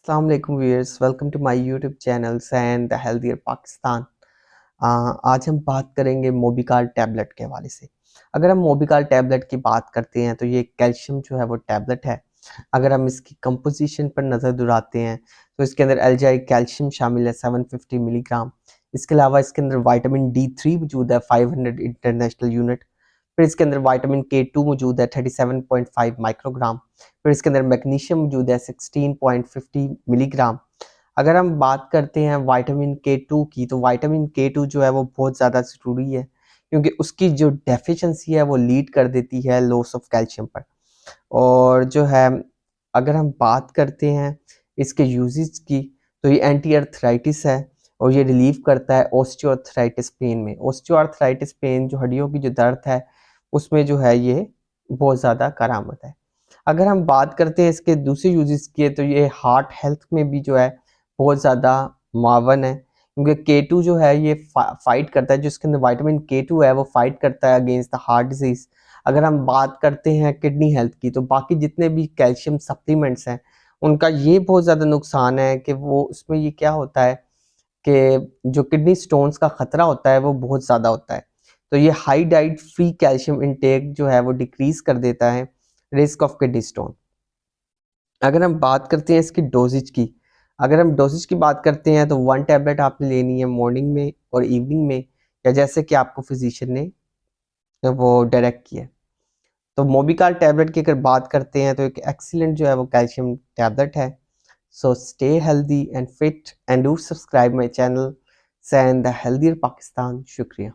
अस्सलाम वालेकुम viewers, welcome to my YouTube channels and the healthier Pakistan. आज हम बात करेंगे मोबिकाल टैबलेट के हवाले से। अगर हम मोबिकाल टैबलेट की बात करते हैं तो ये कैल्शियम जो है वो टैबलेट है। अगर हम इसकी कंपोजिशन पर नज़र दुराते हैं तो इसके अंदर एल्जाई कैल्शियम शामिल है 750 मिलीग्राम। इसके अलावा इसके अंदर विटामिन D3 मौजूद है 500 इंटरनेशनल यूनिट। फिर इसके अंदर विटामिन K2 मौजूद है 37.5 माइक्रोग्राम। फिर इसके अंदर मैग्नीशियम मौजूद है 16.50 मिलीग्राम। अगर हम बात करते हैं विटामिन K2 की, तो विटामिन K2 जो है वो बहुत ज़्यादा ज़रूरी है, क्योंकि उसकी जो डेफिशिएंसी है वो लीड कर देती है लॉस ऑफ कैल्शियम पर। और जो है, अगर हम बात करते हैं इसके यूजेस की, तो ये एंटी अर्थराइटिस है और ये रिलीव करता है ऑस्टियोआर्थराइटिस पेन में। ऑस्टियोआर्थराइटिस पेन जो हड्डियों की जो दर्द है उसमें जो है ये बहुत ज़्यादा करामत है। अगर हम बात करते हैं इसके दूसरे यूजेस की, तो ये हार्ट हेल्थ में भी जो है बहुत ज़्यादा मुआवन है, क्योंकि K2 जो है ये फाइट करता है, जो इसके अंदर विटामिन K2 है वो फाइट करता है अगेंस्ट द हार्ट डिजीज़। अगर हम बात करते हैं किडनी हेल्थ की, तो बाकी जितने भी कैल्शियम सप्लीमेंट्स हैं उनका ये बहुत ज़्यादा नुकसान है कि वो उसमें ये क्या होता है कि जो किडनी स्टोन्स का ख़तरा होता है वो बहुत ज़्यादा होता है। तो ये high diet free calcium intake जो है वो डिक्रीज़ कर देता है रिस्क ऑफ किडनी स्टोन। अगर हम बात करते हैं इसकी डोजेज की, अगर हम डोजेज की बात करते हैं तो 1 टैबलेट आपने लेनी है मॉर्निंग में और इवनिंग में, या जैसे कि आपको फिजिशियन ने वो डायरेक्ट किया है। तो मोबिकाल टैबलेट की अगर बात करते हैं तो एक एक्सीलेंट जो है वो कैल्शियम टैबलेट है। So stay healthy and fit and do subscribe my channel सैन द हेल्दियर पाकिस्तान। शुक्रिया।